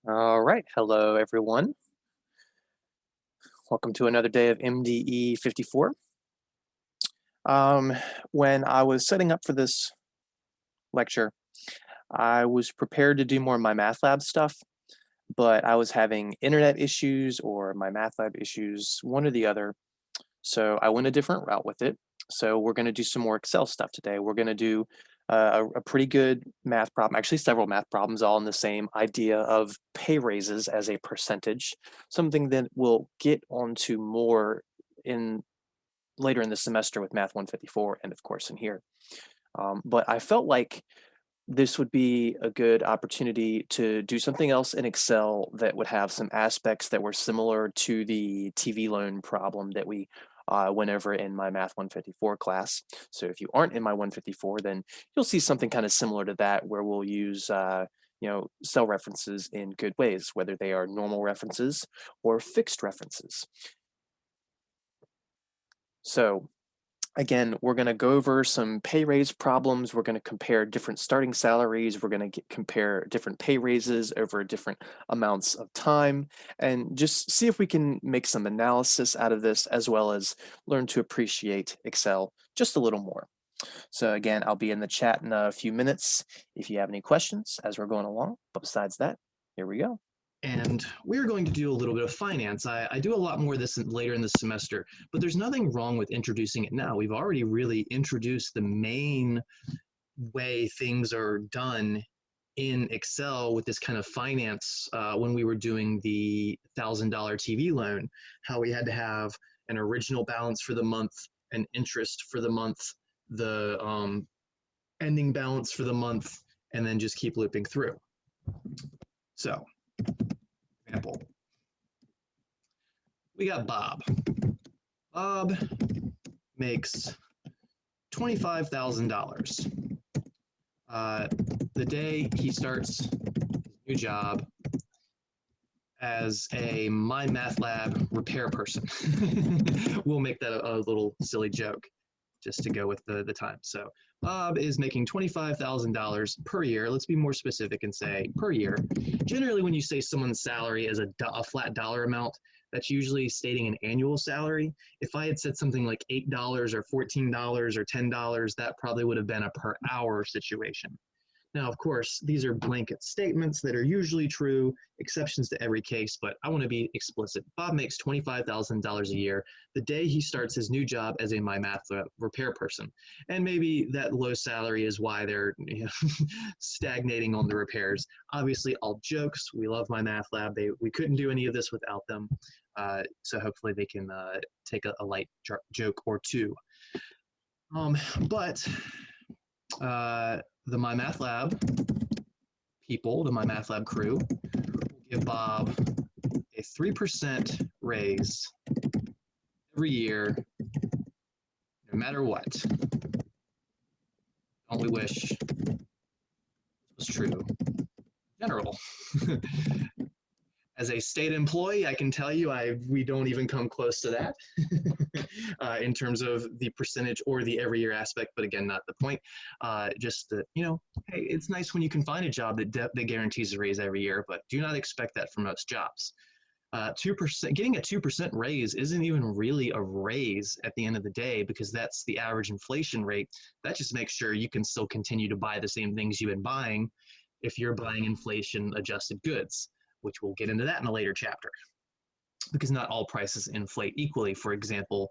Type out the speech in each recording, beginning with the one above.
All right. Hello, everyone. Welcome to another day of MDE 54. Um, when I was setting up for this lecture, I was prepared to do more of my math lab stuff, but I was having internet issues or my math lab issues, one or the other. So I went a different route with it. So we're going to do some more Excel stuff today. We're going to do a pretty good math problem, actually several math problems, all in the same idea of pay raises as a percentage, something that we'll get onto more in later in the semester with Math 154 and of course in here. But I felt like this would be a good opportunity to do something else in Excel that would have some aspects that were similar to the TV loan problem that we went over in my Math 154 class. So if you aren't in my 154, then you'll see something kind of similar to that where we'll use cell references in good ways, whether they are normal references or fixed references. So again, we're going to go over some pay raise problems. We're going to compare different starting salaries. We're going to compare different pay raises over different amounts of time and just see if we can make some analysis out of this as well as learn to appreciate Excel just a little more. So again, I'll be in the chat in a few minutes if you have any questions as we're going along. But besides that, here we go. And we're going to do a little bit of finance. I do a lot more of this later in the semester, but there's nothing wrong with introducing it now. We've already really introduced the main way things are done in Excel with this kind of finance when we were doing the $1,000 TV loan, how we had to have an original balance for the month, an interest for the month, the ending balance for the month, and then just keep looping through. So, example, we got Bob. Bob makes $25,000. The day he starts his new job as a MyMathLab repair person. We'll make that a little silly joke just to go with the time. So Bob is making $25,000 per year. Let's be more specific and say per year. Generally, when you say someone's salary is a flat dollar amount, that's usually stating an annual salary. If I had said something like $8 or $14 or $10, that probably would have been a per hour situation. Now, of course, these are blanket statements that are usually true, exceptions to every case, but I want to be explicit. Bob makes $25,000 a year the day he starts his new job as a MyMathLab repair person. And maybe that low salary is why they're stagnating on the repairs. Obviously, all jokes. We love MyMathLab. We couldn't do any of this without them. So hopefully they can take a light joke or two. But the MyMathLab people, the MyMathLab crew, will give Bob a 3% raise every year, no matter what. Don't we wish it was true? General. As a state employee, I can tell you we don't even come close to that in terms of the percentage or the every year aspect, but again, not the point. Just that, hey, it's nice when you can find a job that guarantees a raise every year, but do not expect that for most jobs. 2%, getting a 2% raise isn't even really a raise at the end of the day because that's the average inflation rate. That just makes sure you can still continue to buy the same things you've been buying if you're buying inflation adjusted goods, which we'll get into that in a later chapter. Because not all prices inflate equally. For example,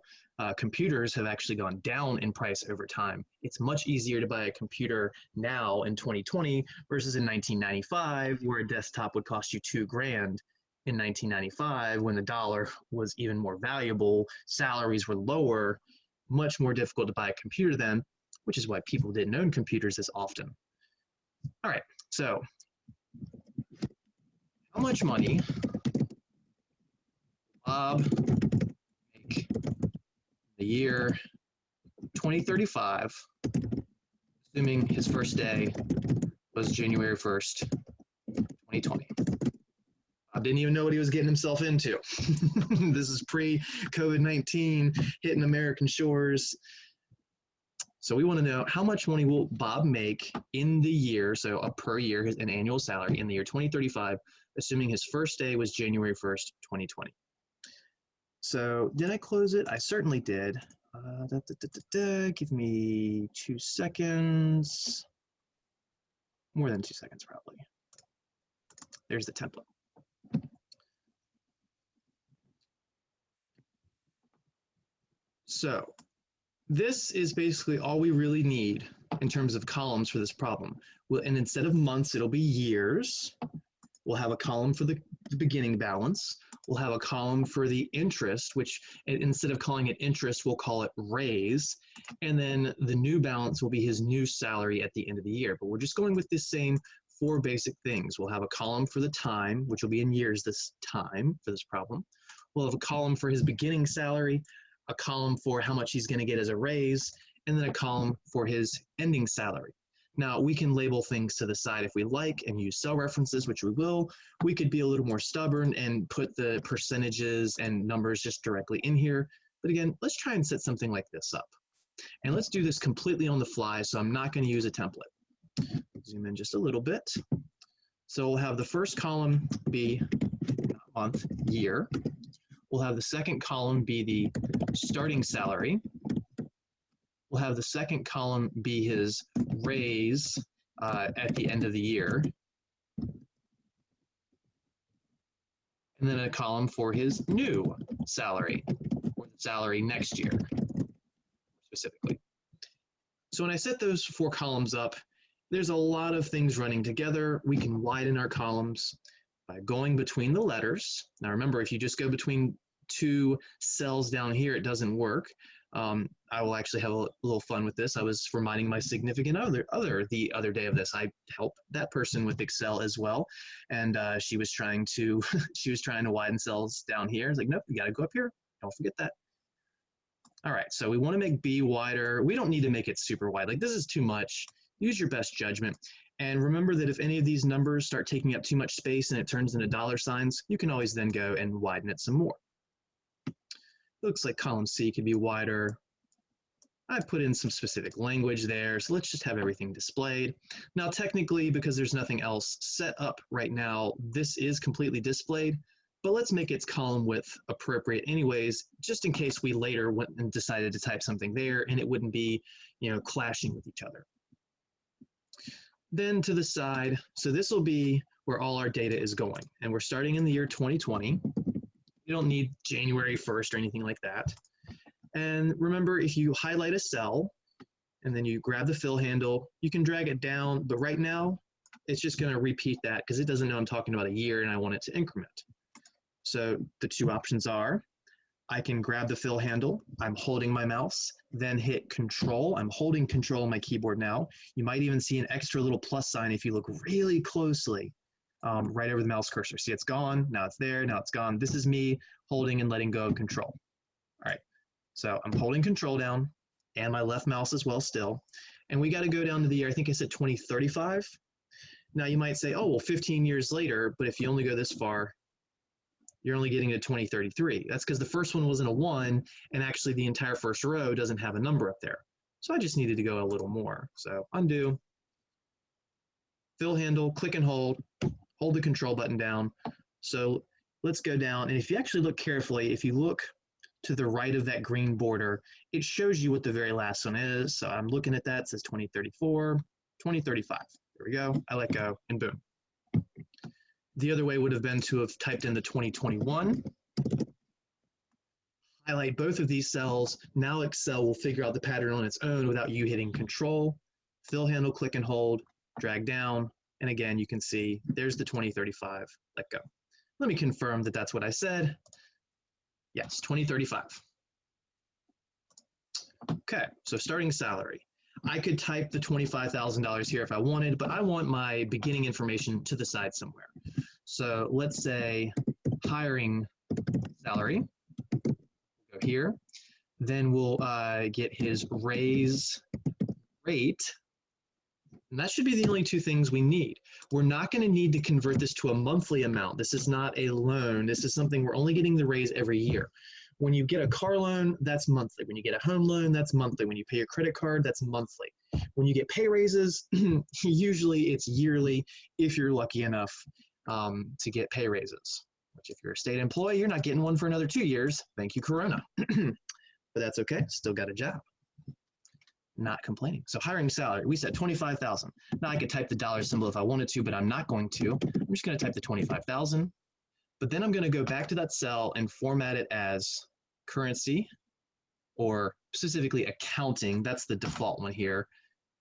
computers have actually gone down in price over time. It's much easier to buy a computer now in 2020 versus in 1995, where a desktop would cost you $2,000. In 1995, when the dollar was even more valuable, salaries were lower, much more difficult to buy a computer then, which is why people didn't own computers as often. All right, so how much money Bob make the year 2035, assuming his first day was January 1st, 2020. Bob didn't even know what he was getting himself into. This is pre-COVID-19 hitting American shores. So we want to know how much money will Bob make in the year, so per year, an annual salary in the year 2035, assuming his first day was January 1st, 2020. So did I close it? I certainly did. Give me 2 seconds. More than 2 seconds, probably. There's the template. So this is basically all we really need in terms of columns for this problem. And instead of months, it'll be years. We'll have a column for the beginning balance. We'll have a column for the interest, which instead of calling it interest, we'll call it raise. And then the new balance will be his new salary at the end of the year. But we're just going with this same 4 basic things. We'll have a column for the time, which will be in years this time for this problem. We'll have a column for his beginning salary, a column for how much he's going to get as a raise, and then a column for his ending salary. Now, we can label things to the side if we like and use cell references, which we will. We could be a little more stubborn and put the percentages and numbers just directly in here. But again, let's try and set something like this up. And let's do this completely on the fly, so I'm not going to use a template. Zoom in just a little bit. So we'll have the first column be month, year. We'll have the second column be the starting salary. We'll have the second column be his raise at the end of the year. And then a column for his new salary, or the salary next year, specifically. So when I set those 4 columns up, there's a lot of things running together. We can widen our columns by going between the letters. Now remember, if you just go between 2 cells down here, it doesn't work. I will actually have a little fun with this. I was reminding my significant other the other day of this. I helped that person with Excel as well, and she was trying to widen cells down here. I was like, nope, you got to go up here. Don't forget that. All right, so we want to make B wider. We don't need to make it super wide. Like, this is too much. Use your best judgment. And remember that if any of these numbers start taking up too much space and it turns into dollar signs, you can always then go and widen it some more. Looks like column C could be wider. I put in some specific language there, so let's just have everything displayed. Now technically, because there's nothing else set up right now, this is completely displayed, but let's make its column width appropriate anyways, just in case we later went and decided to type something there and it wouldn't be, clashing with each other. Then to the side, so this will be where all our data is going, and we're starting in the year 2020. You don't need January 1st or anything like that. And remember, if you highlight a cell and then you grab the fill handle, you can drag it down, but right now it's just going to repeat that because it doesn't know I'm talking about a year and I want it to increment. So the 2 options are, I can grab the fill handle, I'm holding my mouse, then hit Control. I'm holding Control on my keyboard now. You might even see an extra little plus sign if you look really closely. Right over the mouse cursor. See, it's gone, now it's there, now it's gone. This is me holding and letting go of Control. All right, so I'm holding Control down and my left mouse as well still. And we got to go down to the year, I think I said 2035. Now you might say, oh, well, 15 years later, but if you only go this far, you're only getting to 2033. That's because the first one wasn't a 1, and actually the entire first row doesn't have a number up there. So I just needed to go a little more. So undo, fill handle, click and hold the Control button down. So let's go down, and if you actually look carefully, if you look to the right of that green border, it shows you what the very last one is. So I'm looking at that, it says 2034, 2035. There we go, I let go, and boom. The other way would have been to have typed in the 2021, highlight both of these cells. Now Excel will figure out the pattern on its own without you hitting Control, fill handle, click and hold, drag down, and again, you can see there's the 2035, let go. Let me confirm that that's what I said. Yes, 2035. Okay, so starting salary. I could type the $25,000 here if I wanted, but I want my beginning information to the side somewhere. So let's say hiring salary, go here. Then we'll get his raise rate. And that should be the only 2 things we need. We're not going to need to convert this to a monthly amount. This is not a loan. This is something we're only getting the raise every year. When you get a car loan, that's monthly. When you get a home loan, that's monthly. When you pay your credit card, that's monthly. When you get pay raises, usually it's yearly if you're lucky enough to get pay raises. Which if you're a state employee, you're not getting one for another 2 years. Thank you, Corona. But that's okay. Still got a job. Not complaining. So hiring salary, we said 25,000. Now I could type the dollar symbol if I wanted to, but I'm not going to. I'm just going to type the 25,000. But then I'm going to go back to that cell and format it as currency, or specifically accounting. That's the default one here.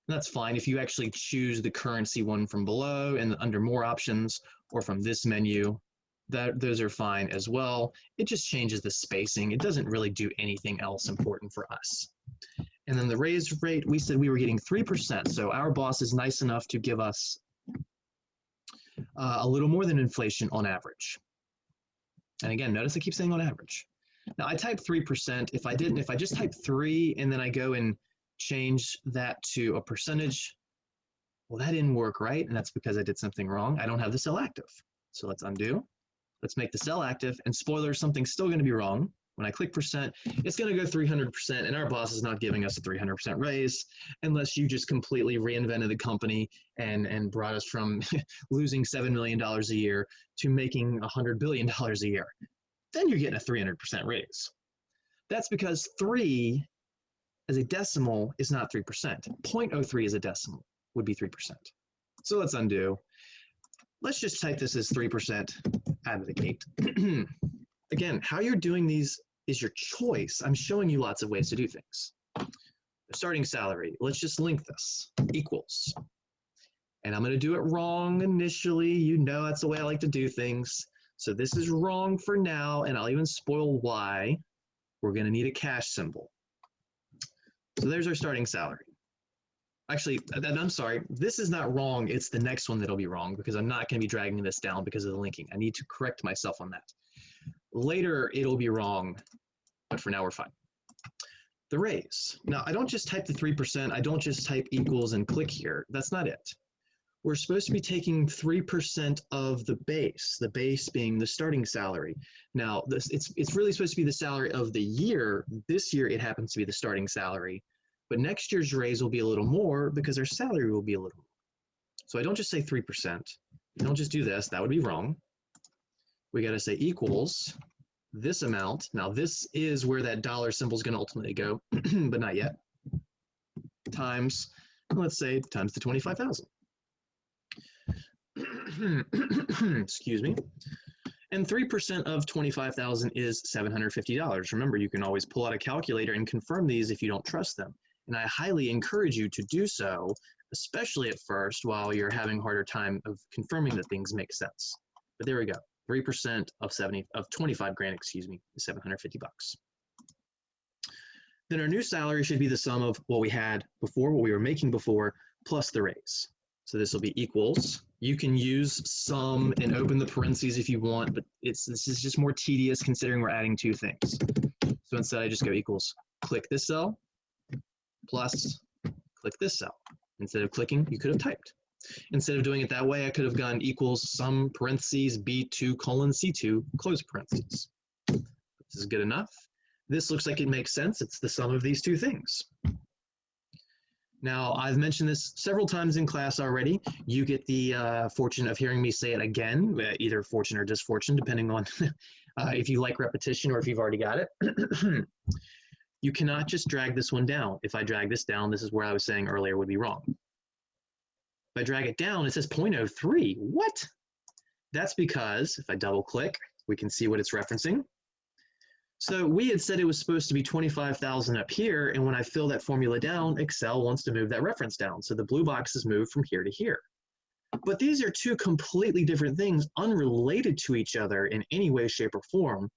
And that's fine if you actually choose the currency one from below and under more options, or from this menu. Those are fine as well. It just changes the spacing. It doesn't really do anything else important for us. And then the raise rate, we said we were getting 3%. So our boss is nice enough to give us a little more than inflation on average. And again, notice I keep saying on average. Now I type 3%. If I just type 3 and then I go and change that to a percentage, well, that didn't work, right? And that's because I did something wrong. I don't have the cell active. So let's undo. Let's make the cell active, and spoiler, something's still going to be wrong. When I click percent, it's going to go 300%, and our boss is not giving us a 300% raise unless you just completely reinvented the company and brought us from losing $7 million a year to making $100 billion a year. Then you're getting a 300% raise. That's because 3 as a decimal is not 3%. 0.03 as a decimal would be 3%. So let's undo. Let's just type this as 3% out of the gate. Again, how you're doing these is your choice. I'm showing you lots of ways to do things. The starting salary, let's just link this, equals. And I'm going to do it wrong initially. You know that's the way I like to do things. So this is wrong for now, and I'll even spoil why. We're going to need a cash symbol. So there's our starting salary. Actually, I'm sorry, this is not wrong. It's the next one that'll be wrong because I'm not going to be dragging this down because of the linking. I need to correct myself on that. Later, it'll be wrong, but for now, we're fine. The raise. Now, I don't just type the 3%. I don't just type equals and click here. That's not it. We're supposed to be taking 3% of the base being the starting salary. Now, it's really supposed to be the salary of the year. This year, it happens to be the starting salary. But next year's raise will be a little more because our salary will be a little more. So I don't just say 3%. You don't just do this. That would be wrong. We got to say equals this amount. Now, this is where that dollar symbol is going to ultimately go, but not yet. Times, let's say, times the 25,000. Excuse me. And 3% of 25,000 is $750. Remember, you can always pull out a calculator and confirm these if you don't trust them. And I highly encourage you to do so, especially at first while you're having a harder time of confirming that things make sense. But there we go. 3% of 25 grand, excuse me, is $750. Then our new salary should be the sum of what we had before, what we were making before, plus the raise. So this will be equals. You can use sum and open the parentheses if you want, but this is just more tedious considering we're adding two things. So instead I just go equals, click this cell, plus click this cell. Instead of clicking, you could have typed. Instead of doing it that way, I could have gone equals sum parentheses B2 colon C2 close parentheses. This is good enough. This looks like it makes sense. It's the sum of these two things. Now, I've mentioned this several times in class already. You get the fortune of hearing me say it again, either fortune or disfortune, depending on if you like repetition or if you've already got it. You cannot just drag this one down. If I drag this down, this is where I was saying earlier would be wrong. If I drag it down, it says 0.03. What? That's because if I double click, we can see what it's referencing. So we had said it was supposed to be 25,000 up here, and when I fill that formula down, Excel wants to move that reference down. So the blue box is moved from here to here. But these are two completely different things, unrelated to each other in any way, shape, or form.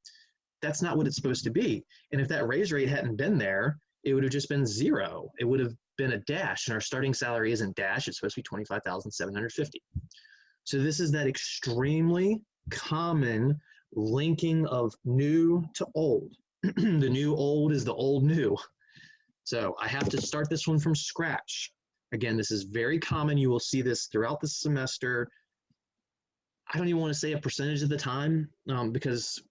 That's not what it's supposed to be. And if that raise rate hadn't been there, it would have just been 0. It would have been a dash, and our starting salary isn't dash. It's supposed to be 25,750. So this is that extremely common linking of new to old. The new old is the old new. So I have to start this one from scratch. Again, this is very common. You will see this throughout the semester. I don't even want to say a percentage of the time because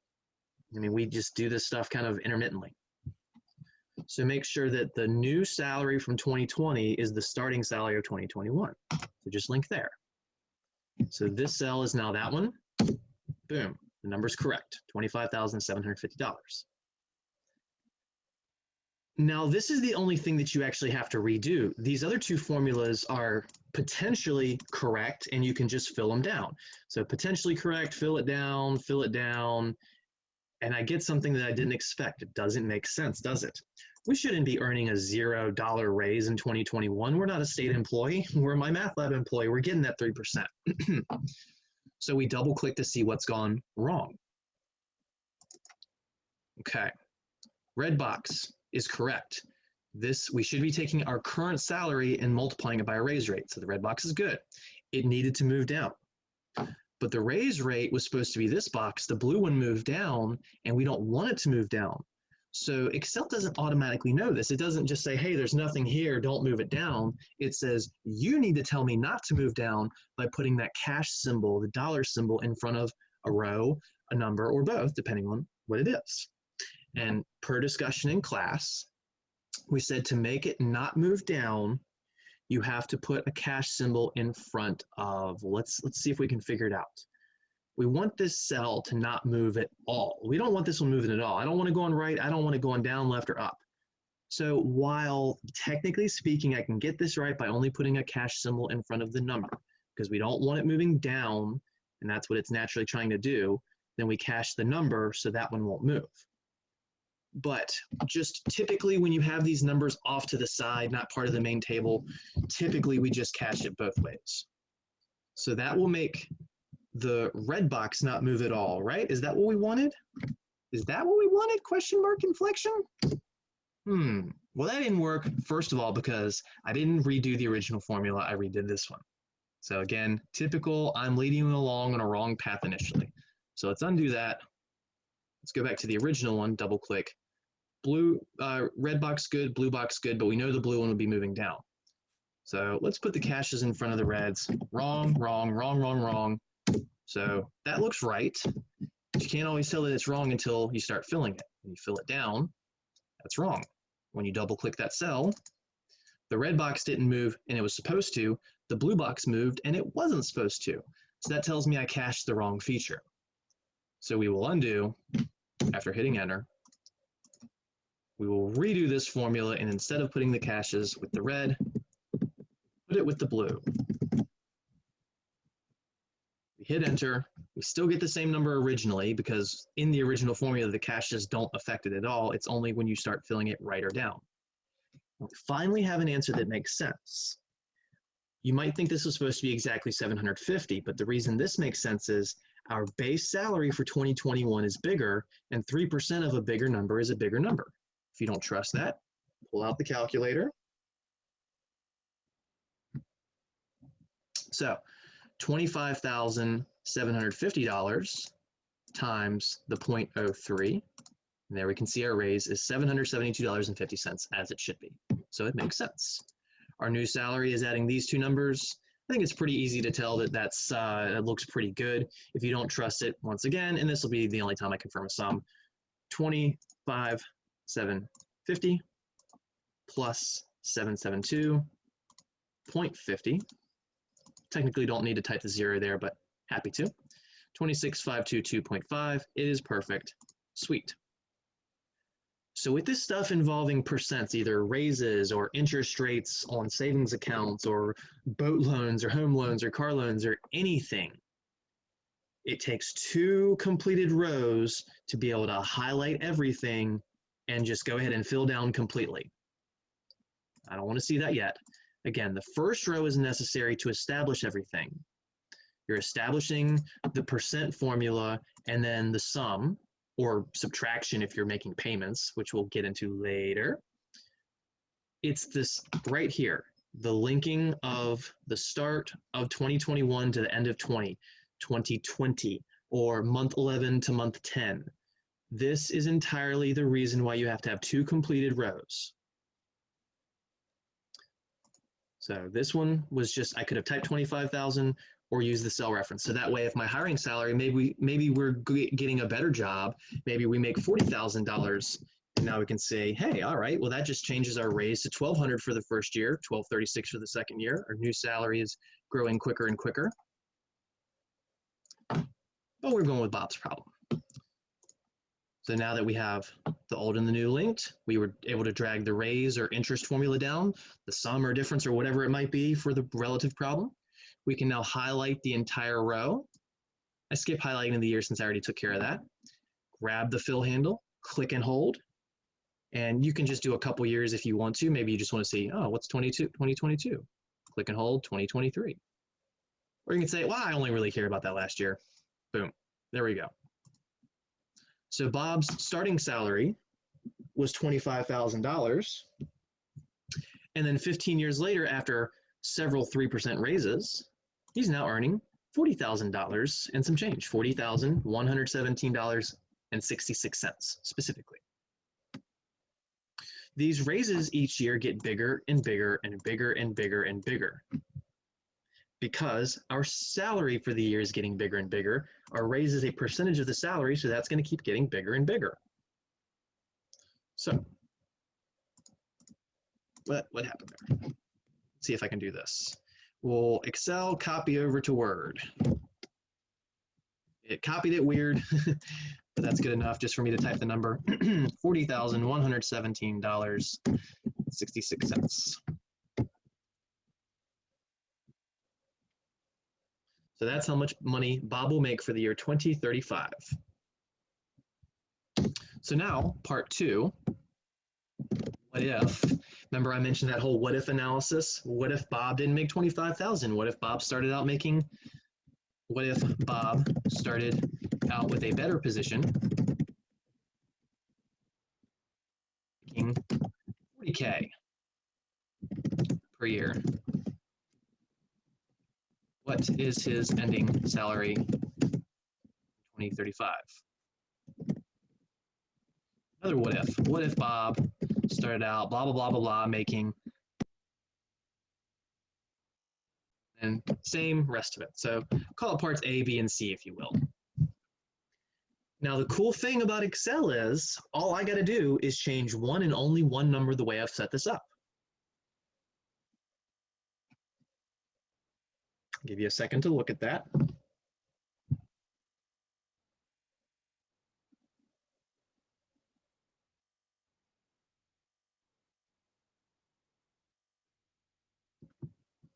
I mean, we just do this stuff kind of intermittently. So make sure that the new salary from 2020 is the starting salary of 2021. So just link there. So this cell is now that one. Boom, the number's correct, $25,750. Now, this is the only thing that you actually have to redo. These other two formulas are potentially correct, and you can just fill them down. So potentially correct, fill it down, and I get something that I didn't expect. It doesn't make sense, does it? We shouldn't be earning a $0 raise in 2021. We're not a state employee. We're a MyMathLab employee. We're getting that 3%. So we double click to see what's gone wrong. Okay, red box is correct. This, we should be taking our current salary and multiplying it by a raise rate. So the red box is good. It needed to move down. But the raise rate was supposed to be this box. The blue one moved down, and we don't want it to move down. So Excel doesn't automatically know this. It doesn't just say, hey, there's nothing here, don't move it down. It says, you need to tell me not to move down by putting that cash symbol, the dollar symbol, in front of a row, a number, or both, depending on what it is. And per discussion in class, we said to make it not move down, you have to put a cash symbol in front of, let's see if we can figure it out. We want this cell to not move at all. We don't want this one moving at all. I don't want to go on right. I don't want to go on down, left, or up. So while technically speaking, I can get this right by only putting a cash symbol in front of the number, because we don't want it moving down, and that's what it's naturally trying to do, then we cache the number so that one won't move. But just typically when you have these numbers off to the side, not part of the main table, typically we just cache it both ways. So that will make the red box not move at all, right? Is that what we wanted? Is that what we wanted? Question mark inflection? Well, that didn't work, first of all, because I didn't redo the original formula. I redid this one. So again, typical, I'm leading you along on a wrong path initially. So let's undo that. Let's go back to the original one, double click. Red box good, blue box good, but we know the blue one would be moving down. So let's put the caches in front of the reds. Wrong, wrong, wrong, wrong, wrong. So that looks right, but you can't always tell that it's wrong until you start filling it. When you fill it down, that's wrong. When you double click that cell, the red box didn't move and it was supposed to, the blue box moved and it wasn't supposed to. So that tells me I cached the wrong feature. So we will undo after hitting enter. We will redo this formula, and instead of putting the caches with the red, put it with the blue. We hit enter. We still get the same number originally because in the original formula, the caches don't affect it at all. It's only when you start filling it right or down. We finally have an answer that makes sense. You might think this was supposed to be exactly 750, but the reason this makes sense is our base salary for 2021 is bigger, and 3% of a bigger number is a bigger number. If you don't trust that, pull out the calculator. So $25,750 times the 0.03. And there we can see our raise is $772.50 as it should be. So it makes sense. Our new salary is adding these two numbers. I think it's pretty easy to tell that it looks pretty good. If you don't trust it, once again, and this will be the only time I confirm a sum, 25,750 plus 772.50. Technically don't need to type the 0 there, but happy to. 26,522.5, it is perfect. Sweet. So with this stuff involving percents, either raises or interest rates on savings accounts or boat loans or home loans or car loans or anything, it takes 2 completed rows to be able to highlight everything and just go ahead and fill down completely. I don't want to see that yet. Again, the first row is necessary to establish everything. You're establishing the percent formula and then the sum, or subtraction if you're making payments, which we'll get into later. It's this right here, the linking of the start of 2021 to the end of 2020, or month 11 to month 10. This is entirely the reason why you have to have 2 completed rows. So this one was just, I could have typed 25,000 or use the cell reference. So that way, if my hiring salary, maybe we're getting a better job, maybe we make $40,000, and now we can say, hey, all right, well, that just changes our raise to $1,200 for the first year, $1,236 for the second year. Our new salary is growing quicker and quicker. But we're going with Bob's problem. So now that we have the old and the new linked, we were able to drag the raise or interest formula down, the sum or difference or whatever it might be for the relative problem. We can now highlight the entire row. I skip highlighting the year since I already took care of that. Grab the fill handle, click and hold, and you can just do a couple years if you want to. Maybe you just want to see, oh, what's 2022? Click and hold 2023. Or you can say, well, I only really care about that last year. Boom, there we go. So Bob's starting salary was $25,000. And then 15 years later, after several 3% raises, he's now earning $40,000 and some change, $40,117.66 specifically. These raises each year get bigger and bigger and bigger and bigger and bigger. Because our salary for the year is getting bigger and bigger, our raise is a percentage of the salary, so that's going to keep getting bigger and bigger. So, what happened there? Let's see if I can do this. We'll Excel copy over to Word. It copied it weird, but that's good enough just for me to type the number. $40,117.66. So that's how much money Bob will make for the year 2035. So now, part two, what if? Remember I mentioned that whole what if analysis? What if Bob didn't make 25,000? What if Bob started out making, what if Bob started out with a better position, making 40K per year? What is his ending salary in 2035? Another what if. What if Bob started out blah, blah, blah, blah, blah, making, and same rest of it. So call it parts A, B, and C, if you will. Now, the cool thing about Excel is all I got to do is change one and only one number the way I've set this up. I'll give you a second to look at that.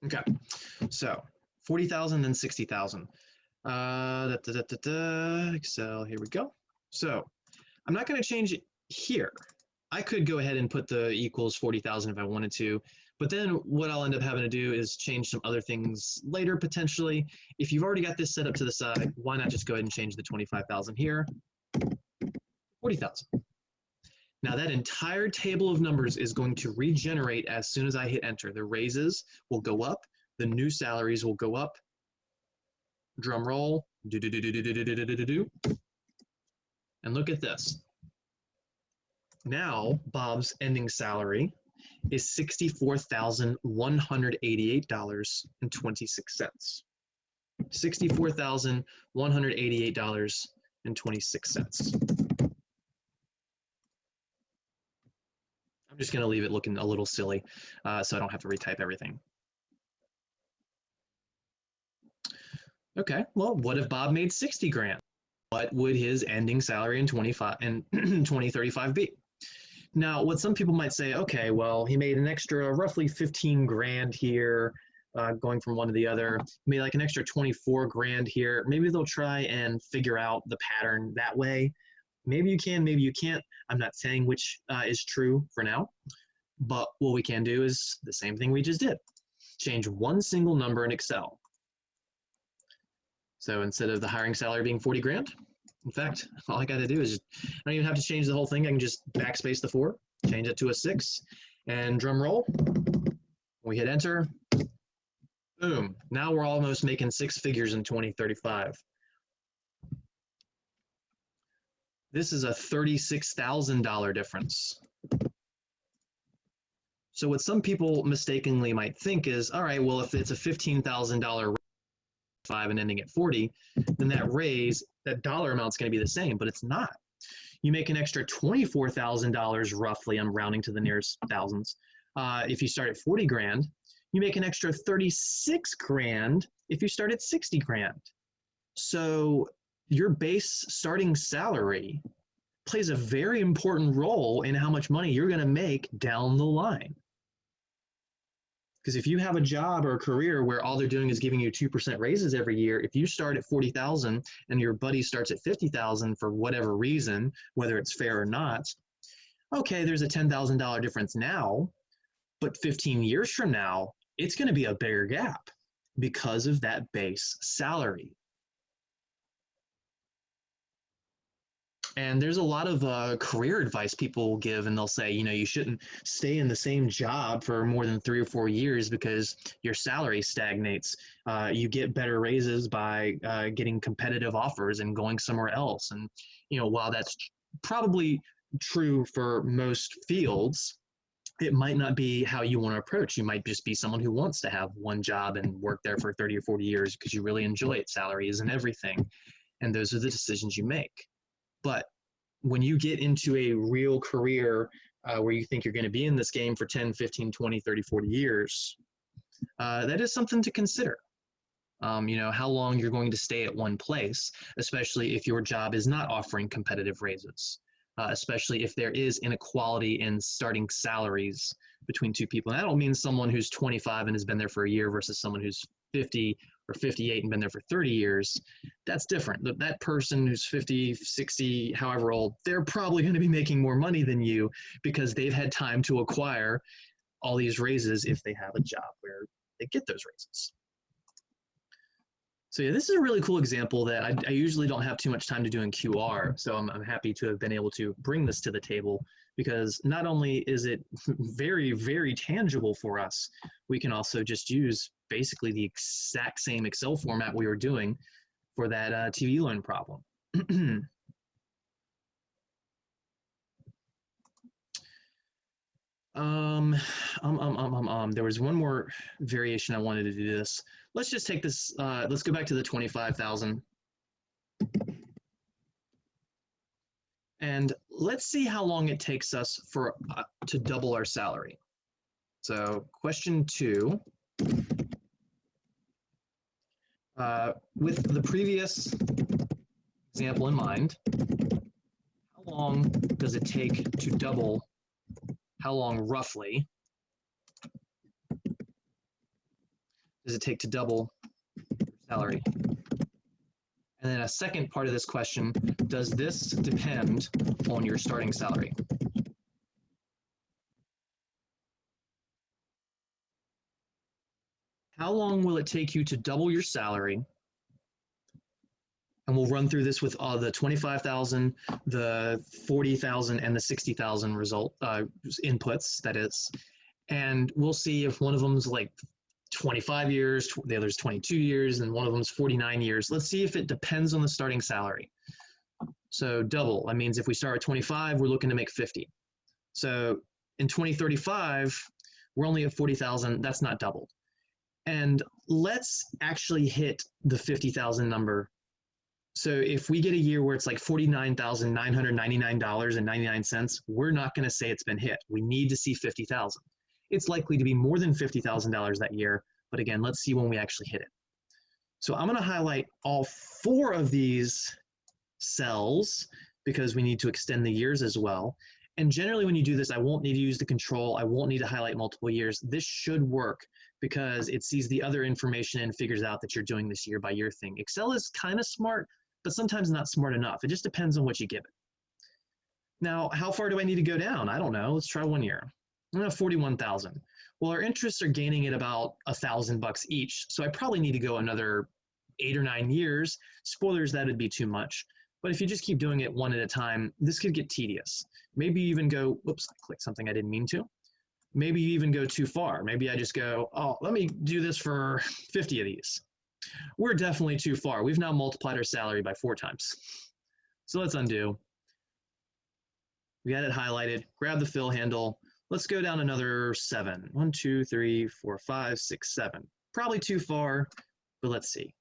Okay, so 40,000 and 60,000. Excel, here we go. So I'm not going to change it here. I could go ahead and put the equals 40,000 if I wanted to, but then what I'll end up having to do is change some other things later potentially. If you've already got this set up to the side, why not just go ahead and change the 25,000 here, 40,000. Now that entire table of numbers is going to regenerate as soon as I hit enter. The raises will go up, the new salaries will go up. Drum roll, and look at this. Now Bob's ending salary is $64,188.26. $64,188.26. I'm just going to leave it looking a little silly so I don't have to retype everything. Okay, well, what if Bob made 60 grand? What would his ending salary in 2035 be? Now, what some people might say, okay, well, he made an extra roughly 15 grand here, going from one to the other. He made like an extra 24 grand here. Maybe they'll try and figure out the pattern that way. Maybe you can, maybe you can't. I'm not saying which is true for now, but what we can do is the same thing we just did. Change one single number in Excel. So instead of the hiring salary being 40 grand, in fact, all I got to do is just, I don't even have to change the whole thing. I can just backspace the 4, change it to a 6, and drum roll. We hit enter. Boom. Now we're almost making 6 figures in 2035. This is a $36,000 difference. So what some people mistakenly might think is, all right, well, if it's a $15,000 35 and ending at 40, then that raise, that dollar amount is going to be the same, but it's not. You make an extra $24,000 roughly, I'm rounding to the nearest thousands. If you start at 40 grand, you make an extra 36 grand if you start at 60 grand. So your base starting salary plays a very important role in how much money you're going to make down the line. Because if you have a job or a career where all they're doing is giving you 2% raises every year, if you start at 40,000 and your buddy starts at 50,000 for whatever reason, whether it's fair or not, okay, there's a $10,000 difference now, but 15 years from now, it's going to be a bigger gap because of that base salary. And there's a lot of career advice people will give, and they'll say, you know, you shouldn't stay in the same job for more than 3 or 4 years because your salary stagnates. You get better raises by getting competitive offers and going somewhere else. And, you know, while that's probably true for most fields, it might not be how you want to approach. You might just be someone who wants to have one job and work there for 30 or 40 years because you really enjoy it. Salary isn't everything. And those are the decisions you make. But when you get into a real career where you think you're going to be in this game for 10, 15, 20, 30, 40 years, that is something to consider. You know, how long you're going to stay at one place, especially if your job is not offering competitive raises, especially if there is inequality in starting salaries between two people. And I don't mean someone who's 25 and has been there for a year versus someone who's 50 or 58 and been there for 30 years. That's different. That person who's 50, 60, however old, they're probably going to be making more money than you because they've had time to acquire all these raises if they have a job where they get those raises. So yeah, this is a really cool example that I usually don't have too much time to do in QR. So I'm happy to have been able to bring this to the table because not only is it very, very tangible for us, we can also just use basically the exact same Excel format we were doing for that TV loan problem. There was one more variation I wanted to do this. Let's just take this, let's go back to the 25,000. And let's see how long it takes us for to double our salary. So question 2, with the previous example in mind, how long does it take to double, how long roughly does it take to double your salary? And then a second part of this question, does this depend on your starting salary? How long will it take you to double your salary? And we'll run through this with the 25,000, the 40,000, and the 60,000 result inputs, that is. And we'll see if one of them's like 25 years, the other's 22 years, and one of them's 49 years. Let's see if it depends on the starting salary. So double, that means if we start at 25, we're looking to make 50. So in 2035, we're only at 40,000, that's not doubled. And let's actually hit the 50,000 number. So if we get a year where it's like $49,999.99, we're not going to say it's been hit. We need to see 50,000. It's likely to be more than $50,000 that year, but again, let's see when we actually hit it. So I'm going to highlight all 4 of these cells because we need to extend the years as well. And generally when you do this, I won't need to use the control. I won't need to highlight multiple years. This should work because it sees the other information and figures out that you're doing this year by year thing. Excel is kind of smart, but sometimes not smart enough. It just depends on what you give it. Now, how far do I need to go down? I don't know. Let's try 1 year. I'm going to have 41,000. Well, our interests are gaining at about $1,000 each. So I probably need to go another 8 or 9 years. Spoilers, that would be too much. But if you just keep doing it one at a time, this could get tedious. Maybe you even go, whoops, I clicked something I didn't mean to. Maybe you even go too far. Maybe I just go, oh, let me do this for 50 of these. We're definitely too far. We've now multiplied our salary by 4 times. So let's undo. We got it highlighted. Grab the fill handle. Let's go down another 7. 1, 2, 3, 4, 5, 6, 7. Probably too far, but let's see.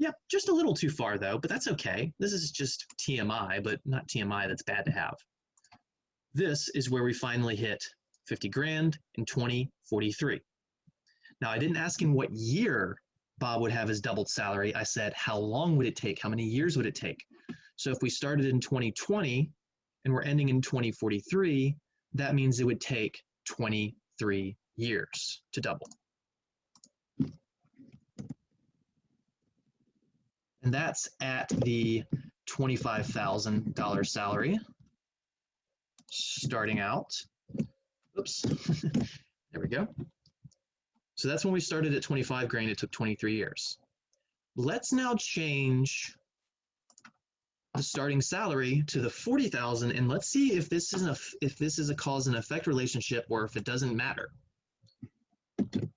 Yep, just a little too far though, but that's okay. This is just TMI, but not TMI that's bad to have. This is where we finally hit 50 grand in 2043. Now, I didn't ask him what year Bob would have his doubled salary. I said, how long would it take? How many years would it take? So if we started in 2020 and we're ending in 2043, that means it would take 23 years to double. And that's at the $25,000 salary starting out. Oops, there we go. So that's when we started at 25 grand. It took 23 years. Let's now change the starting salary to the 40,000, and let's see if this is a cause and effect relationship or if it doesn't matter.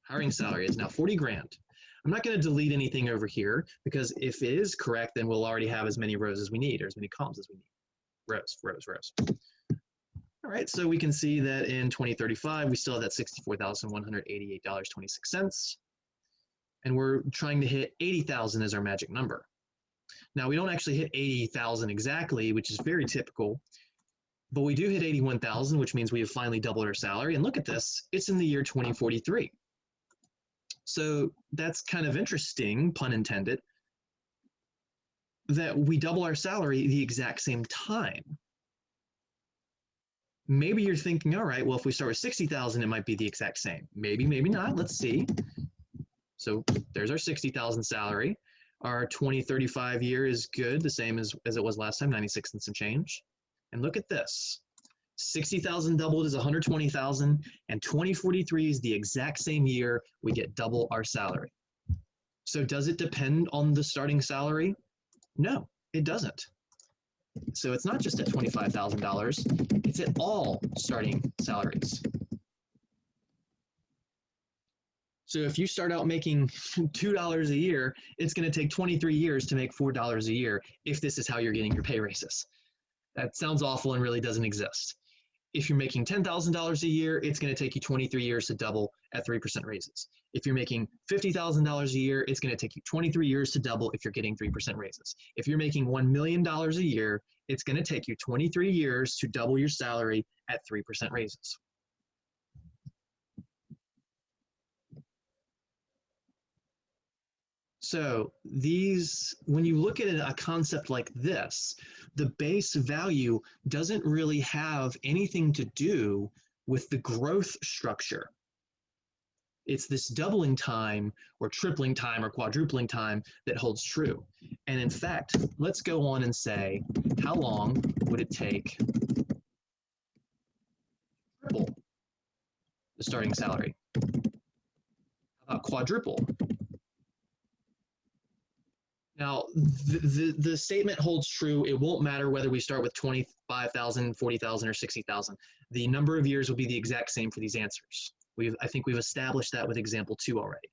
Hiring salary is now 40 grand. I'm not going to delete anything over here because if it is correct, then we'll already have as many rows as we need or as many columns as we need. Rows, rows, rows. All right, so we can see that in 2035, we still have that $64,188.26. And we're trying to hit 80,000 as our magic number. Now, we don't actually hit 80,000 exactly, which is very typical, but we do hit 81,000, which means we have finally doubled our salary. And look at this, it's in the year 2043. So that's kind of interesting, pun intended, that we double our salary the exact same time. Maybe you're thinking, all right, well, if we start with 60,000, it might be the exact same. Maybe, maybe not. Let's see. So there's our 60,000 salary. Our 2035 year is good, the same as it was last time, 96 and some change. And look at this. 60,000 doubled is 120,000, and 2043 is the exact same year we get double our salary. So does it depend on the starting salary? No, it doesn't. So it's not just at $25,000, it's at all starting salaries. So if you start out making $2 a year, it's going to take 23 years to make $4 a year if this is how you're getting your pay raises. That sounds awful and really doesn't exist. If you're making $10,000 a year, it's going to take you 23 years to double at 3% raises. If you're making $50,000 a year, it's going to take you 23 years to double if you're getting 3% raises. If you're making $1 million a year, it's going to take you 23 years to double your salary at 3% raises. So when you look at a concept like this, the base value doesn't really have anything to do with the growth structure. It's this doubling time or tripling time or quadrupling time that holds true. And in fact, let's go on and say, how long would it take to triple the starting salary? How about quadruple? Now, the statement holds true. It won't matter whether we start with 25,000, 40,000, or 60,000. The number of years will be the exact same for these answers. I think we've established that with example 2 already.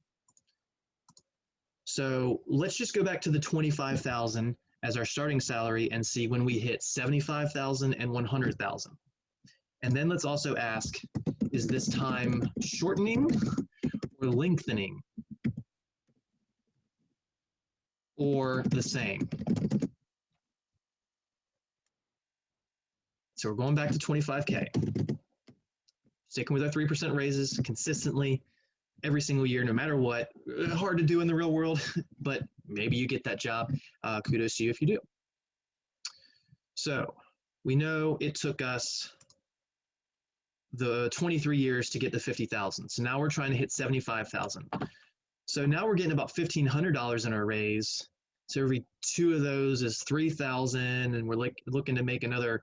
So let's just go back to the 25,000 as our starting salary and see when we hit 75,000 and 100,000. And then let's also ask, is this time shortening or lengthening? Or the same. So we're going back to 25K. Sticking with our 3% raises consistently every single year, no matter what. Hard to do in the real world, but maybe you get that job. Kudos to you if you do. So we know it took us the 23 years to get to 50,000. So now we're trying to hit 75,000. So now we're getting about $1,500 in our raise. So every 2 of those is 3,000, and we're looking to make another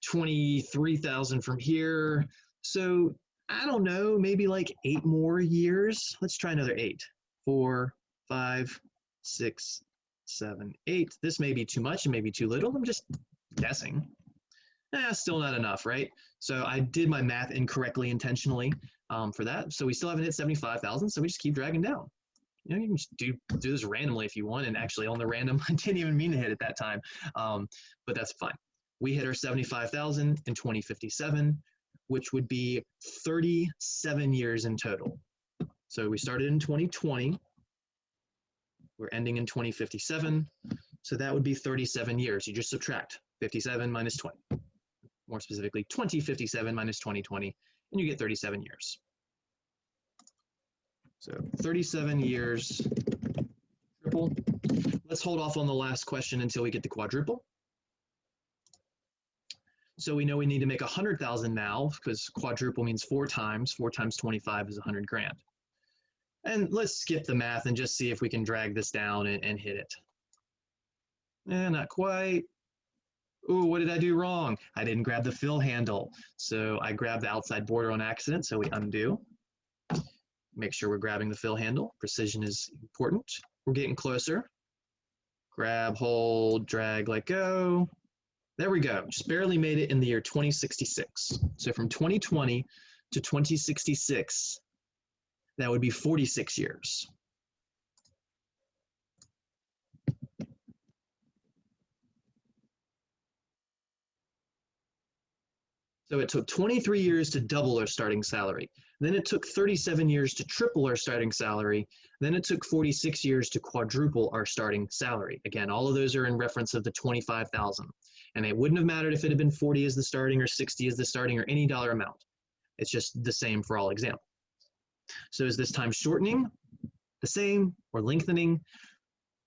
23,000 from here. So I don't know, maybe like 8 more years. Let's try another 8. 4, 5, 6, 7, 8. This may be too much and maybe too little. I'm just guessing. Still not enough, right? So I did my math incorrectly intentionally for that. So we still haven't hit 75,000, so we just keep dragging down. You know, you can just do this randomly if you want, and actually on the random, I didn't even mean to hit at that time, but that's fine. We hit our 75,000 in 2057, which would be 37 years in total. So we started in 2020, We're ending in 2057. So that would be 37 years. You just subtract 57 minus 20. More specifically, 2057 minus 2020, and you get 37 years. So 37 years triple. Let's hold off on the last question until we get the quadruple. So we know we need to make 100,000 now because quadruple means 4 times. 4 times 25 is 100 grand. And let's skip the math and just see if we can drag this down and hit it. Not quite. Ooh, what did I do wrong? I didn't grab the fill handle. So I grabbed the outside border on accident, so we undo. Make sure we're grabbing the fill handle. Precision is important. We're getting closer. Grab, hold, drag, let go. There we go. Just barely made it in the year 2066. So from 2020 to 2066, that would be 46 years. So it took 23 years to double our starting salary. Then it took 37 years to triple our starting salary. Then it took 46 years to quadruple our starting salary. Again, all of those are in reference of the 25,000. And it wouldn't have mattered if it had been 40 as the starting or 60 as the starting or any dollar amount. It's just the same for all examples. So is this time shortening, the same, or lengthening?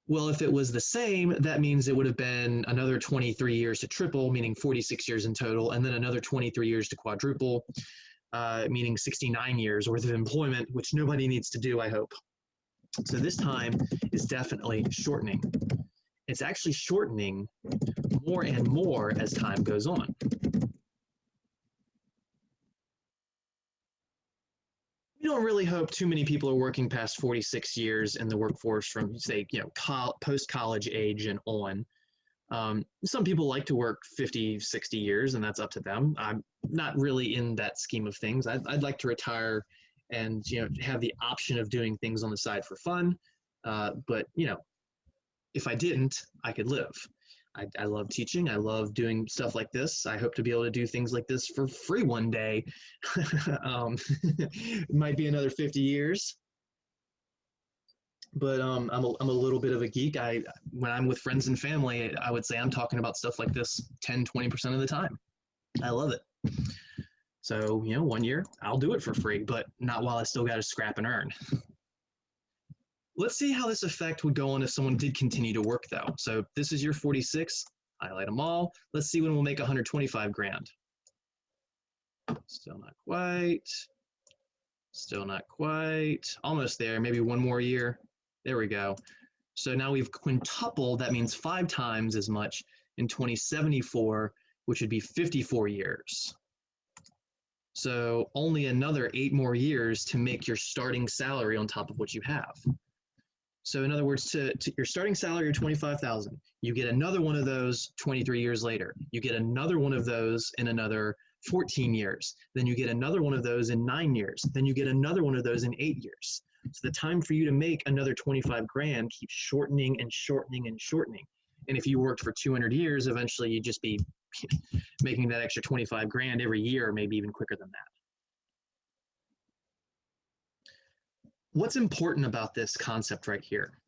Well, if it was the same, that means it would have been another 23 years to triple, meaning 46 years in total, and then another 23 years to quadruple, meaning 69 years worth of employment, which nobody needs to do, I hope. So this time is definitely shortening. It's actually shortening more and more as time goes on. We don't really hope too many people are working past 46 years in the workforce from, say, post-college age and on. Some people like to work 50, 60 years, and that's up to them. I'm not really in that scheme of things. I'd like to retire and have the option of doing things on the side for fun. But if I didn't, I could live. I love teaching. I love doing stuff like this. I hope to be able to do things like this for free one day. It might be another 50 years. But I'm a little bit of a geek. When I'm with friends and family, I would say I'm talking about stuff like this 10, 20% of the time. I love it. So, 1 year, I'll do it for free, but not while I still got to scrap and earn. Let's see how this effect would go on if someone did continue to work, though. So this is year 46. Highlight them all. Let's see when we'll make 125 grand. Still not quite. Still not quite. Almost there. Maybe one more year. There we go. So now we've quintupled. That means 5 times as much in 2074, which would be 54 years. So only another 8 more years to make your starting salary on top of what you have. So in other words, to your starting salary of 25,000, you get another one of those 23 years later. You get another one of those in another 14 years. Then you get another one of those in 9 years. Then you get another one of those in 8 years. So the time for you to make another 25 grand keeps shortening and shortening and shortening. And if you worked for 200 years, eventually you'd just be making that extra 25 grand every year, maybe even quicker than that. What's important about this concept right here?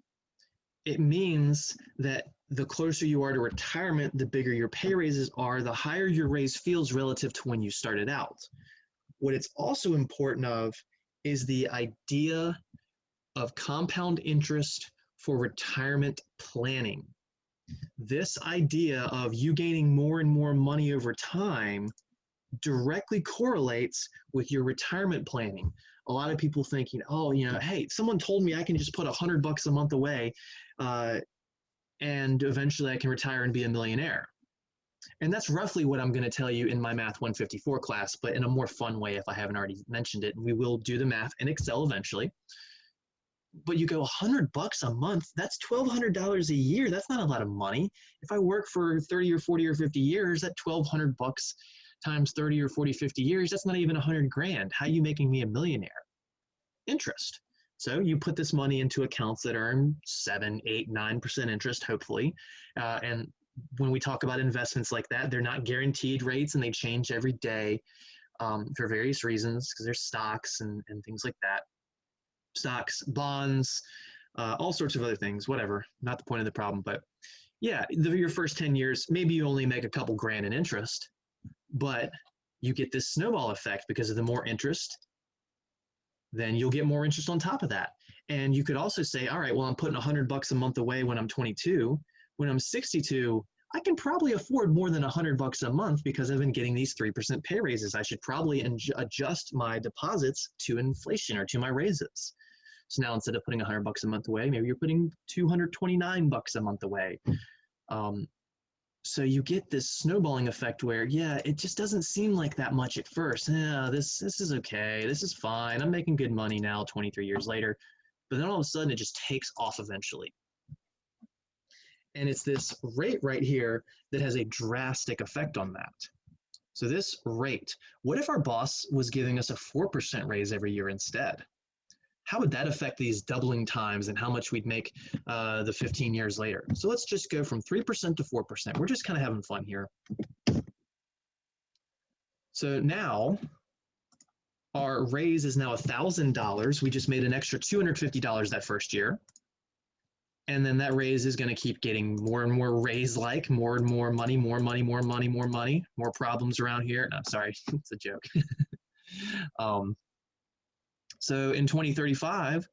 It means that the closer you are to retirement, the bigger your pay raises are, the higher your raise feels relative to when you started out. What it's also important of is the idea of compound interest for retirement planning. This idea of you gaining more and more money over time directly correlates with your retirement planning. A lot of people thinking, oh, hey, someone told me I can just put $100 a month away and eventually I can retire and be a millionaire. And that's roughly what I'm going to tell you in my Math 154 class, but in a more fun way if I haven't already mentioned it. We will do the math in Excel eventually. But you go $100 a month, that's $1,200 a year. That's not a lot of money. If I work for 30 or 40 or 50 years, that $1,200 times 30 or 40, 50 years, that's not even 100 grand. How are you making me a millionaire? Interest. So you put this money into accounts that earn 7, 8, 9% interest, hopefully. And when we talk about investments like that, they're not guaranteed rates and they change every day for various reasons because there's stocks and things like that. Stocks, bonds, all sorts of other things, whatever, not the point of the problem. But yeah, your first 10 years, maybe you only make a couple grand in interest, but you get this snowball effect because of the more interest, then you'll get more interest on top of that. And you could also say, all right, well, I'm putting $100 a month away when I'm 22. When I'm 62, I can probably afford more than $100 a month because I've been getting these 3% pay raises. I should probably adjust my deposits to inflation or to my raises. So now instead of putting $100 a month away, maybe you're putting $229 a month away. So you get this snowballing effect where, yeah, it just doesn't seem like that much at first. Yeah, this is okay. This is fine. I'm making good money now 23 years later. But then all of a sudden it just takes off eventually. And it's this rate right here that has a drastic effect on that. So this rate, what if our boss was giving us a 4% raise every year instead? How would that affect these doubling times and how much we'd make the 15 years later? So let's just go from 3% to 4%. We're just kind of having fun here. So now our raise is now $1,000. We just made an extra $250 that first year. And then that raise is going to keep getting more and more raise-like, more and more money, more money, more money, more money, more problems around here. No, sorry, it's a joke. So in 2035,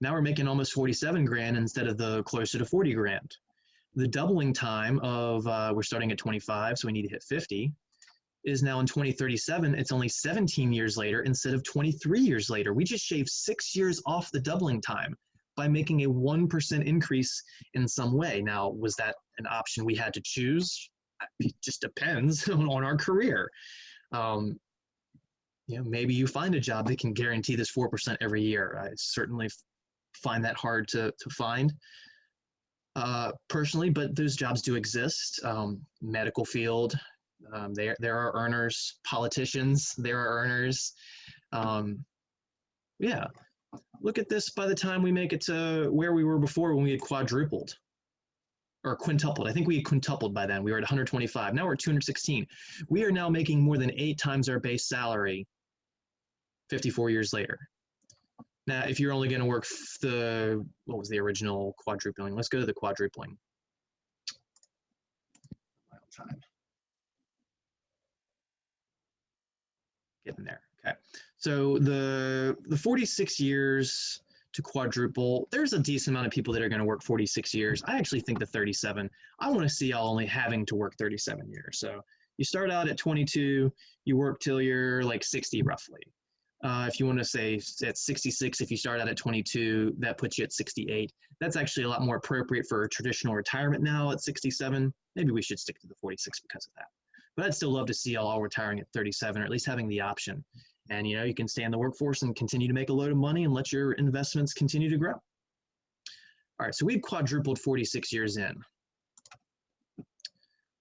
now we're making almost 47 grand instead of the closer to 40 grand. The doubling time of, we're starting at 25, so we need to hit 50, is now in 2037. It's only 17 years later instead of 23 years later. We just shaved 6 years off the doubling time by making a 1% increase in some way. Now, was that an option we had to choose? It just depends on our career. Maybe you find a job that can guarantee this 4% every year. I certainly find that hard to find personally, but those jobs do exist. Medical field, there are earners. Politicians, there are earners. Yeah, look at this by the time we make it to where we were before when we had quadrupled or quintupled. I think we had quintupled by then. We were at 125. Now we're at 216. We are now making more than 8 times our base salary 54 years later. Now, if you're only going to work what was the original quadrupling? Let's go to the quadrupling. Time. Getting there. Okay. So the 46 years to quadruple, there's a decent amount of people that are going to work 46 years. I actually think the 37, I want to see y'all only having to work 37 years. So you start out at 22, you work till you're like 60 roughly. If you want to say at 66, if you start out at 22, that puts you at 68. That's actually a lot more appropriate for a traditional retirement now at 67. Maybe we should stick to the 46 because of that. But I'd still love to see y'all all retiring at 37, or at least having the option. And you can stay in the workforce and continue to make a load of money and let your investments continue to grow. All right, so we've quadrupled 46 years in.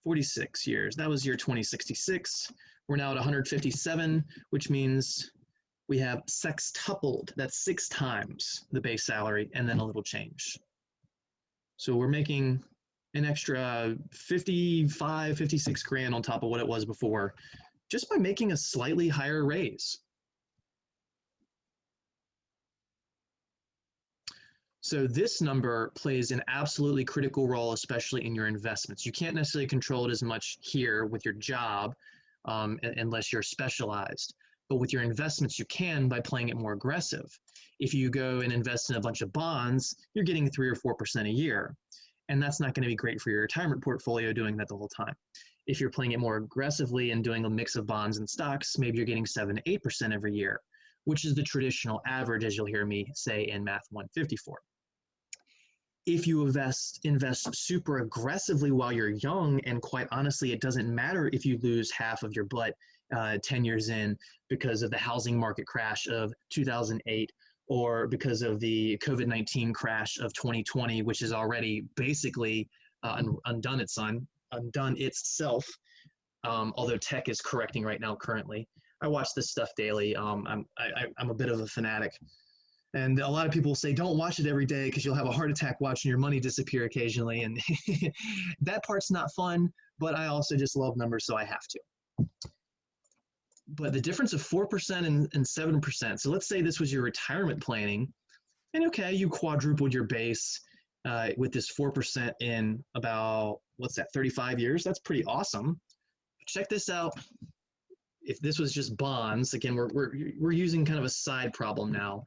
46 years, that was year 2066. We're now at 157, which means we have sextupled, that's 6 times the base salary and then a little change. So we're making an extra 55, 56 grand on top of what it was before, just by making a slightly higher raise. So this number plays an absolutely critical role, especially in your investments. You can't necessarily control it as much here with your job unless you're specialized. But with your investments, you can by playing it more aggressive. If you go and invest in a bunch of bonds, you're getting 3 or 4% a year. And that's not going to be great for your retirement portfolio doing that the whole time. If you're playing it more aggressively and doing a mix of bonds and stocks, maybe you're getting 7 to 8% every year, which is the traditional average, as you'll hear me say in Math 154. If you invest super aggressively while you're young, and quite honestly, it doesn't matter if you lose half of your butt 10 years in because of the housing market crash of 2008 or because of the COVID-19 crash of 2020, which is already basically undone itself, although tech is correcting right now currently. I watch this stuff daily. I'm a bit of a fanatic. And a lot of people say, don't watch it every day because you'll have a heart attack watching your money disappear occasionally. And that part's not fun, but I also just love numbers, so I have to. But the difference of 4% and 7%, so let's say this was your retirement planning, And okay, you quadrupled your base with this 4% in about, what's that, 35 years? That's pretty awesome. Check this out. If this was just bonds, again, we're using kind of a side problem now.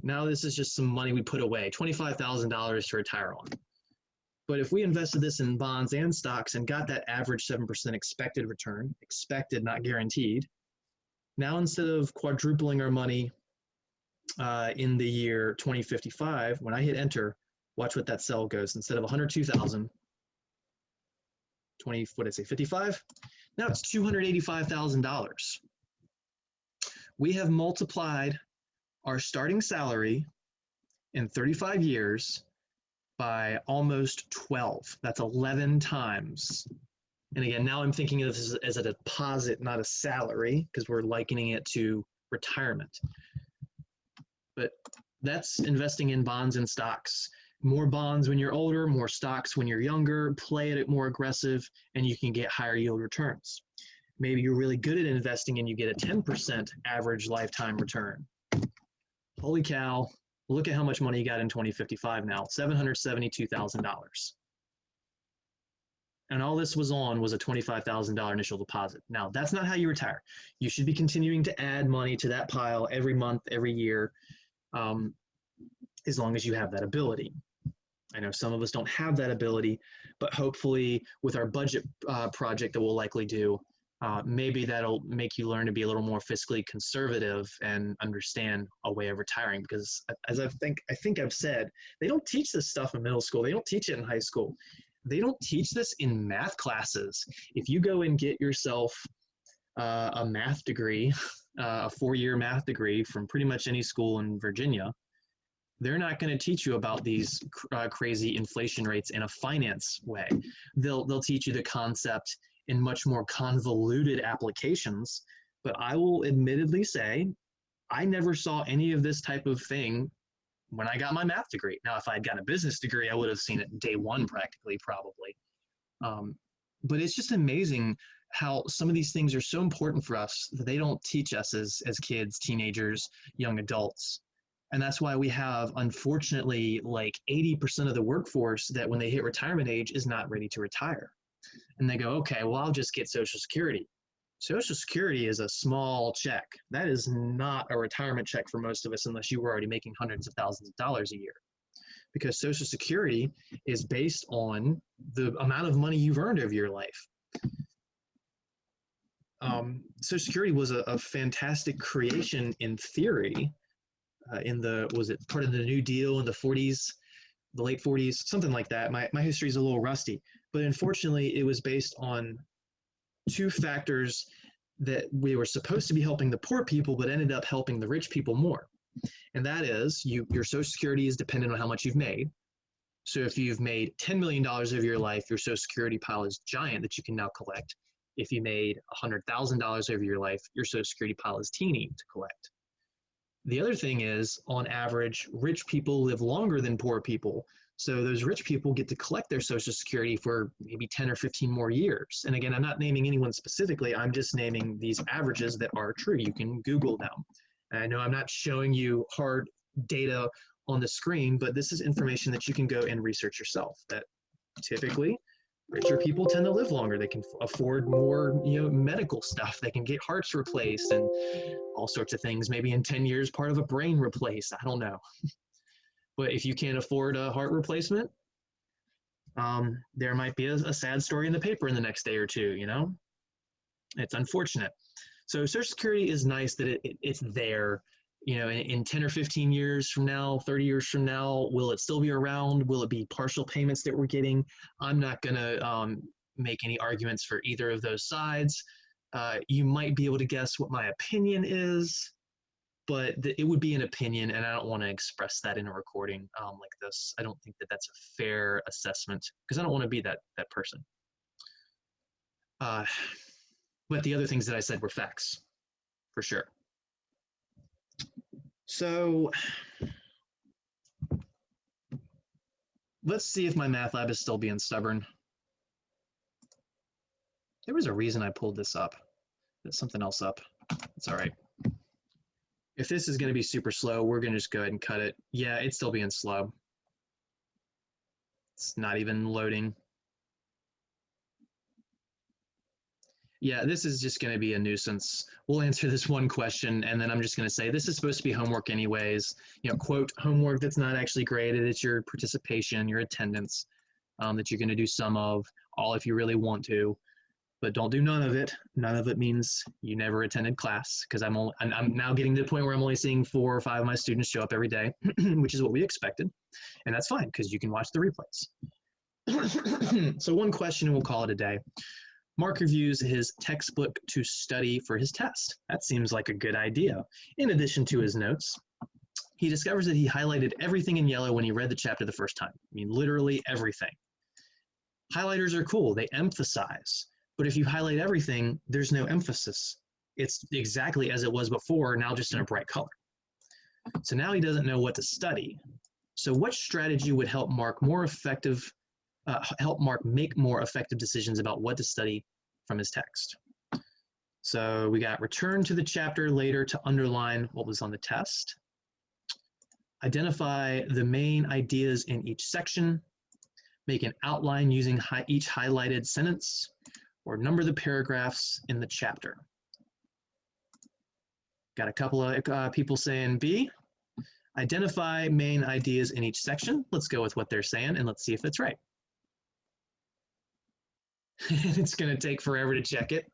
Now this is just some money we put away, $25,000 to retire on. But if we invested this in bonds and stocks and got that average 7% expected return, expected, not guaranteed, now instead of quadrupling our money in the year 2055, when I hit enter, watch what that cell goes. Instead of 102,000, 20, what did I say, 55? Now it's $285,000. We have multiplied our starting salary in 35 years by almost 12. That's 11 times. And again, now I'm thinking of this as a deposit, not a salary, because we're likening it to retirement. But that's investing in bonds and stocks. More bonds when you're older, more stocks when you're younger, play it more aggressive, and you can get higher yield returns. Maybe you're really good at investing and you get a 10% average lifetime return. Holy cow, look at how much money you got in 2055 now, $772,000. And all this was a $25,000 initial deposit. Now, that's not how you retire. You should be continuing to add money to that pile every month, every year, as long as you have that ability. I know some of us don't have that ability, but hopefully with our budget project that we'll likely do, maybe that'll make you learn to be a little more fiscally conservative and understand a way of retiring. Because as I think I've said, they don't teach this stuff in middle school. They don't teach it in high school. They don't teach this in math classes. If you go and get yourself a math degree, a 4-year math degree from pretty much any school in Virginia, they're not going to teach you about these crazy inflation rates in a finance way. They'll teach you the concept in much more convoluted applications. But I will admittedly say, I never saw any of this type of thing when I got my math degree. Now, if I had gotten a business degree, I would have seen it day one practically, probably. But it's just amazing how some of these things are so important for us that they don't teach us as kids, teenagers, young adults. And that's why we have, unfortunately, like 80% of the workforce that when they hit retirement age is not ready to retire. And they go, okay, well, I'll just get Social Security. Social Security is a small check. That is not a retirement check for most of us unless you were already making hundreds of thousands of dollars a year. Because Social Security is based on the amount of money you've earned over your life. Social Security was a fantastic creation in theory was it part of the New Deal in the 40s, the late 40s, something like that. My history is a little rusty. But unfortunately, it was based on two factors that we were supposed to be helping the poor people, but ended up helping the rich people more. And that is your Social Security is dependent on how much you've made. So if you've made $10 million of your life, your Social Security pile is giant that you can now collect. If you made $100,000 over your life, your Social Security pile is teeny to collect. The other thing is, on average, rich people live longer than poor people. So those rich people get to collect their Social Security for maybe 10 or 15 more years. And again, I'm not naming anyone specifically. I'm just naming these averages that are true. You can Google them. And I know I'm not showing you hard data on the screen, but this is information that you can go and research yourself. That typically, richer people tend to live longer. They can afford more, medical stuff. They can get hearts replaced and all sorts of things. Maybe in 10 years, part of a brain replaced. I don't know. But if you can't afford a heart replacement, there might be a sad story in the paper in the next day or two, It's unfortunate. So Social Security is nice that it's there. In 10 or 15 years from now, 30 years from now, will it still be around? Will it be partial payments that we're getting? I'm not going to make any arguments for either of those sides. You might be able to guess what my opinion is, but it would be an opinion, and I don't want to express that in a recording like this. I don't think that that's a fair assessment because I don't want to be that person. But the other things that I said were facts, for sure. So let's see if my math lab is still being stubborn. There was a reason I pulled this up. There's something else up. It's all right. If this is going to be super slow, we're going to just go ahead and cut it. Yeah, it's still being slow. It's not even loading. Yeah, this is just going to be a nuisance. We'll answer this one question, and then I'm just going to say this is supposed to be homework anyways. You know, quote, homework that's not actually graded. It's your participation, your attendance that you're going to do some of, all if you really want to, but don't do none of it. None of it means you never attended class, because I'm now getting to the point where I'm only seeing 4 or 5 of my students show up every day, which is what we expected, and that's fine because you can watch the replays. So one question, and we'll call it a day. Mark reviews his textbook to study for his test. That seems like a good idea. In addition to his notes, he discovers that he highlighted everything in yellow when he read the chapter the first time. I mean, literally everything. Highlighters are cool, they emphasize. But if you highlight everything, there's no emphasis. It's exactly as it was before, now just in a bright color. So now he doesn't know what to study. So what strategy would help Mark make more effective decisions about what to study from his text? So we got return to the chapter later to underline what was on the test. Identify the main ideas in each section. Make an outline using each highlighted sentence, or number the paragraphs in the chapter. Got a couple of people saying B. Identify main ideas in each section. Let's go with what they're saying and let's see if it's right. It's going to take forever to check it.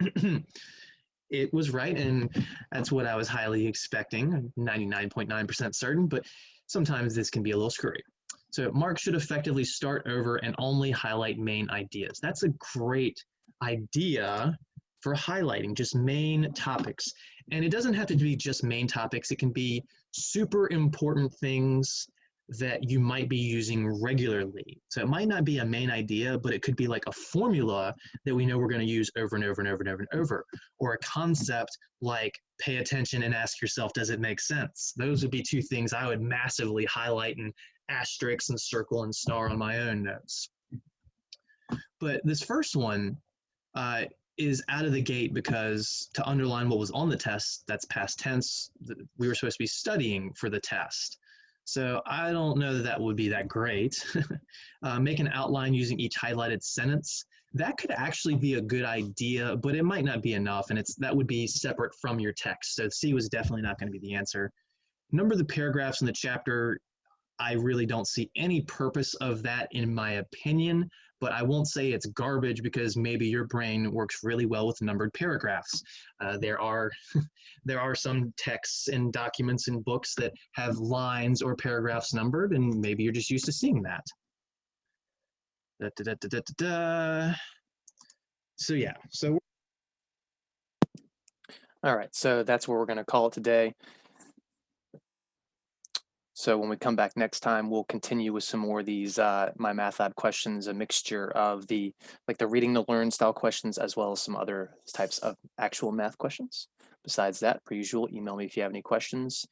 It was right, and that's what I was highly expecting, 99.9% certain, but sometimes this can be a little screwy. So Mark should effectively start over and only highlight main ideas. That's a great idea for highlighting, just main topics. And it doesn't have to be just main topics. It can be super important things that you might be using regularly. So it might not be a main idea, but it could be like a formula that we know we're going to use over and over and over and over and over, or a concept like pay attention and ask yourself, does it make sense? Those would be 2 things I would massively highlight and asterisk and circle and star on my own notes. But this first one is out of the gate because to underline what was on the test, that's past tense, we were supposed to be studying for the test. So I don't know that that would be that great. Make an outline using each highlighted sentence. That could actually be a good idea, but it might not be enough, and that would be separate from your text. So C was definitely not going to be the answer. Number the paragraphs in the chapter. I really don't see any purpose of that in my opinion, but I won't say it's garbage because maybe your brain works really well with numbered paragraphs. There are some texts and documents and books that have lines or paragraphs numbered, and maybe you're just used to seeing that. So yeah, so. All right, so that's where we're going to call it today. So when we come back next time, we'll continue with some more of these My Math Lab questions, a mixture of the reading to learn style questions, as well as some other types of actual math questions. Besides that, per usual, email me if you have any questions.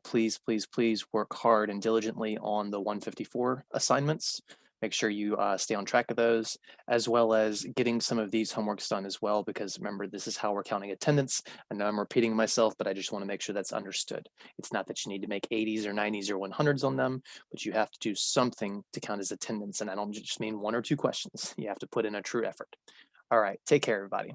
Please, please, please work hard and diligently on the 154 assignments. Make sure you stay on track of those, as well as getting some of these homeworks done as well, because remember, this is how we're counting attendance. I know I'm repeating myself, but I just want to make sure that's understood. It's not that you need to make 80s or 90s or 100s on them, but you have to do something to count as attendance. And I don't just mean 1 or 2 questions. You have to put in a true effort. All right, take care, everybody.